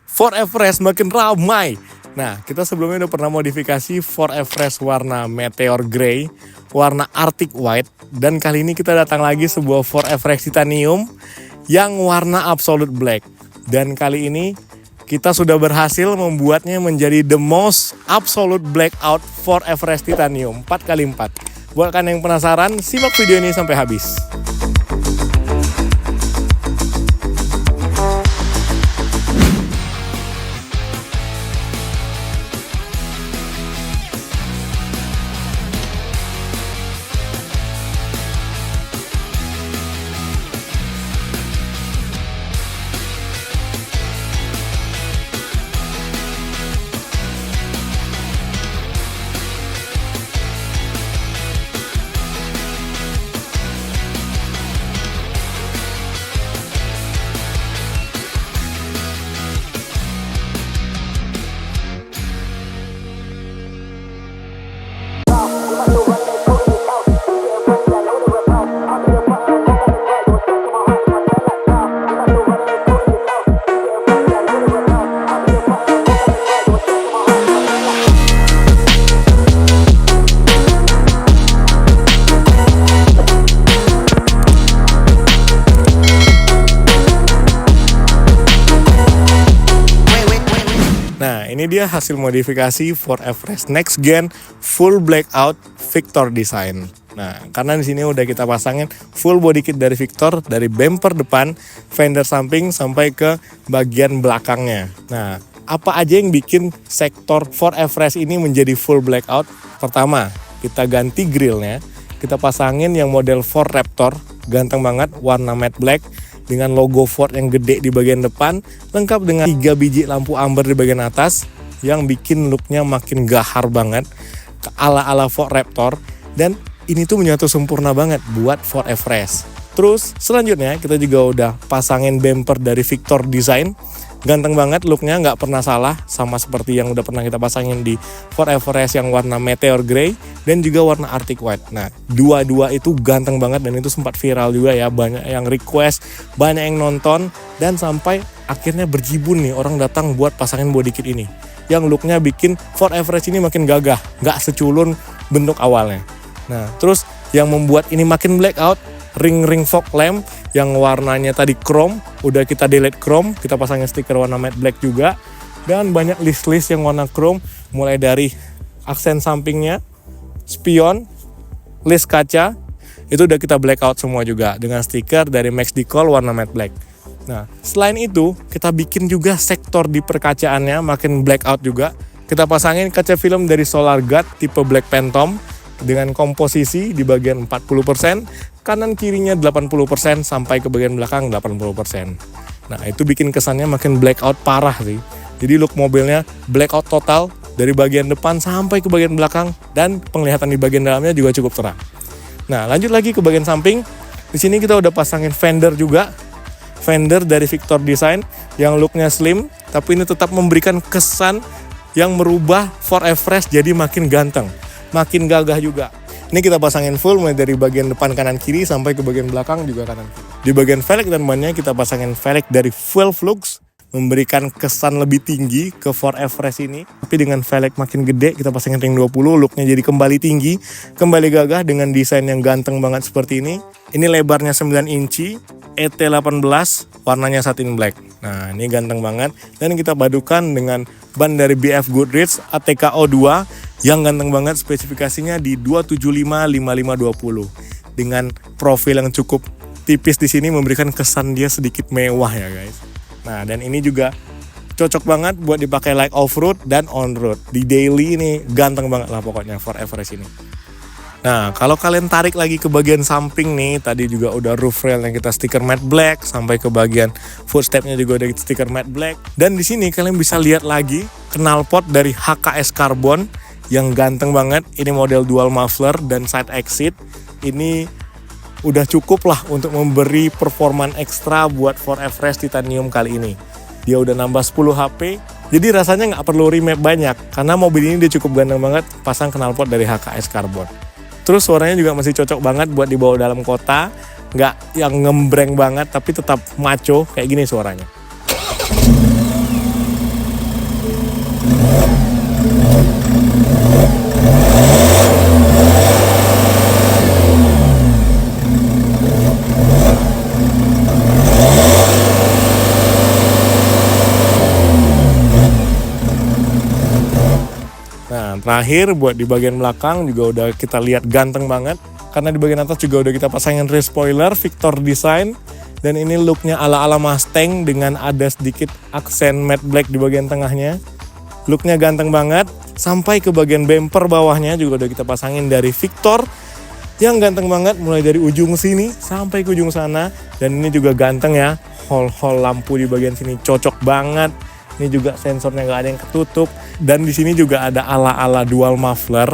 Ford Everest makin ramai. Nah, kita sebelumnya udah pernah modifikasi Ford Everest warna Meteor Grey, warna Arctic White, dan kali ini kita datang lagi sebuah Ford Everest Titanium yang warna Absolute Black. Dan kali ini kita sudah berhasil membuatnya menjadi the most absolute blackout Ford Everest Titanium 4x4. Buat kalian yang penasaran, simak video ini sampai habis. Nah, ini dia hasil modifikasi Ford Everest Next Gen Full Blackout Victor Design. Nah, karena di sini udah kita pasangin full body kit dari Victor, dari bumper depan, fender samping sampai ke bagian belakangnya. Nah, apa aja yang bikin sektor Ford Everest ini menjadi full blackout? Pertama, kita ganti grillnya, kita pasangin yang model Ford Raptor, ganteng banget, warna matte black, dengan logo Ford yang gede di bagian depan, lengkap dengan 3 biji lampu amber di bagian atas yang bikin looknya makin gahar banget ke ala-ala Ford Raptor, dan ini tuh menyatu sempurna banget buat Ford Everest. Terus selanjutnya kita juga udah pasangin bumper dari Victor Design, ganteng banget looknya, nggak pernah salah, sama seperti yang udah pernah kita pasangin di Ford Everest yang warna Meteor Grey dan juga warna Arctic White. Nah, dua-dua itu ganteng banget dan itu sempat viral juga ya, banyak yang request, banyak yang nonton, dan sampai akhirnya berjibun nih orang datang buat pasangin body kit ini yang looknya bikin Ford Everest ini makin gagah, nggak seculun bentuk awalnya. Nah, terus yang membuat ini makin blackout, ring fog lamp yang warnanya tadi chrome, udah kita delete chrome, kita pasangin stiker warna matte black juga, dan banyak list yang warna chrome, mulai dari aksen sampingnya, spion, list kaca, itu udah kita blackout semua juga dengan stiker dari Max Decol warna matte black. Nah, selain itu kita bikin juga sektor di perkacaannya makin blackout juga. Kita pasangin kaca film dari Solar Guard tipe Black Phantom dengan komposisi di bagian 40%, kanan kirinya 80%, sampai ke bagian belakang 80%. Nah, itu bikin kesannya makin blackout parah sih. Jadi look mobilnya blackout total dari bagian depan sampai ke bagian belakang, dan penglihatan di bagian dalamnya juga cukup terang. Nah, lanjut lagi ke bagian samping. Di sini kita udah pasangin fender juga. Fender dari Victor Design yang looknya slim, tapi ini tetap memberikan kesan yang merubah Ford Everest jadi makin ganteng, makin gagah juga. Ini kita pasangin full mulai dari bagian depan kanan kiri sampai ke bagian belakang juga kanan kiri. Di bagian velg dan bannya kita pasangin velg dari Fuel Flux, memberikan kesan lebih tinggi ke Ford Everest ini. Tapi dengan velg makin gede, kita pasangin ring 20, looknya jadi kembali tinggi, kembali gagah dengan desain yang ganteng banget seperti ini. Ini lebarnya 9 inci, ET18, warnanya satin black. Nah, ini ganteng banget. Dan kita padukan dengan ban dari BF Goodrich ATKO 2 yang ganteng banget, spesifikasinya di 275-5520 dengan profil yang cukup tipis di sini, memberikan kesan dia sedikit mewah ya guys. Nah, dan ini juga cocok banget buat dipakai like off-road dan on-road. Di daily ini ganteng banget lah pokoknya Ford Everest ini. Nah, kalau kalian tarik lagi ke bagian samping nih, tadi juga udah roof rail yang kita stiker matte black, sampai ke bagian footstepnya juga udah stiker matte black. Dan di sini kalian bisa lihat lagi knalpot dari HKS Carbon yang ganteng banget. Ini model dual muffler dan side exit. Ini udah cukup lah untuk memberi performan ekstra buat Ford Everest Titanium kali ini. Dia udah nambah 10 HP, jadi rasanya nggak perlu remap banyak, karena mobil ini dia cukup ganteng banget pasang knalpot dari HKS Carbon. Terus suaranya juga masih cocok banget buat dibawa dalam kota, nggak yang ngembreng banget tapi tetap maco kayak gini suaranya. Terakhir buat di bagian belakang juga udah kita lihat ganteng banget. Karena di bagian atas juga udah kita pasangin rear spoiler Victor Design. Dan ini looknya ala-ala Mustang dengan ada sedikit aksen matte black di bagian tengahnya. Looknya ganteng banget. Sampai ke bagian bumper bawahnya juga udah kita pasangin dari Victor. Yang ganteng banget mulai dari ujung sini sampai ke ujung sana. Dan ini juga ganteng ya. Hole lampu di bagian sini cocok banget. Ini juga sensornya gak ada yang ketutup. Dan di sini juga ada ala-ala dual muffler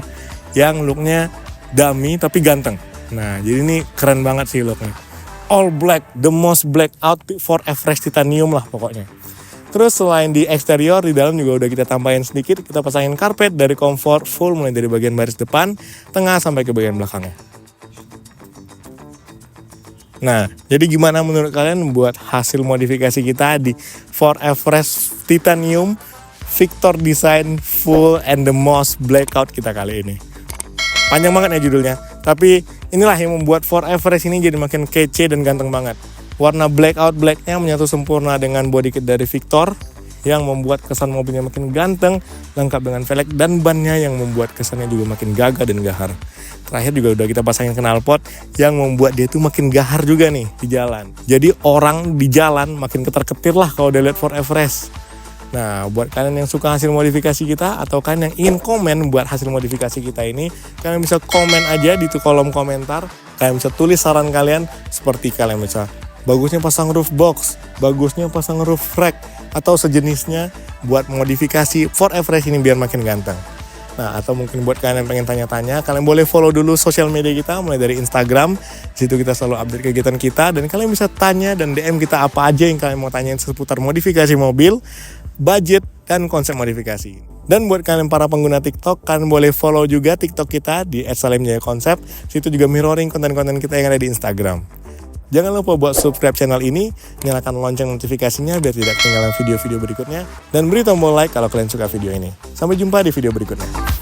yang looknya dummy tapi ganteng. Nah, jadi ini keren banget sih looknya. All black, the most black out for Everest Titanium lah pokoknya. Terus selain di eksterior, di dalam juga udah kita tambahin sedikit. Kita pasangin karpet dari Comfort full mulai dari bagian baris depan, tengah sampai ke bagian belakangnya. Nah, jadi gimana menurut kalian buat hasil modifikasi kita di Ford Everest Titanium Victor Design Full and the Most Blackout kita kali ini? Panjang banget ya judulnya, tapi inilah yang membuat Ford Everest ini jadi makin kece dan ganteng banget. Warna blackout blacknya menyatu sempurna dengan body kit dari Victor yang membuat kesan mobilnya makin ganteng, lengkap dengan velg dan bannya yang membuat kesannya juga makin gagah dan gahar. Terakhir juga udah kita pasangin knalpot yang membuat dia tuh makin gahar juga nih di jalan. Jadi orang di jalan makin ketar-ketir lah kalau udah lihat Ford Everest. Nah, buat kalian yang suka hasil modifikasi kita atau kalian yang ingin komen buat hasil modifikasi kita ini, kalian bisa komen aja di kolom komentar. Kalian bisa tulis saran kalian seperti kalian bisa bagusnya pasang roof box, bagusnya pasang roof rack, atau sejenisnya buat modifikasi Ford Everest ini biar makin ganteng. Nah, atau mungkin buat kalian yang pengen tanya-tanya, kalian boleh follow dulu sosial media kita mulai dari Instagram. Di situ kita selalu update kegiatan kita dan kalian bisa tanya dan DM kita apa aja yang kalian mau tanyain seputar modifikasi mobil, budget, dan konsep modifikasi. Dan buat kalian para pengguna TikTok, kalian boleh follow juga TikTok kita di @salemjayakonsep. Situ juga mirroring konten-konten kita yang ada di Instagram. Jangan lupa buat subscribe channel ini, nyalakan lonceng notifikasinya biar tidak ketinggalan video-video berikutnya, dan beri tombol like kalau kalian suka video ini. Sampai jumpa di video berikutnya.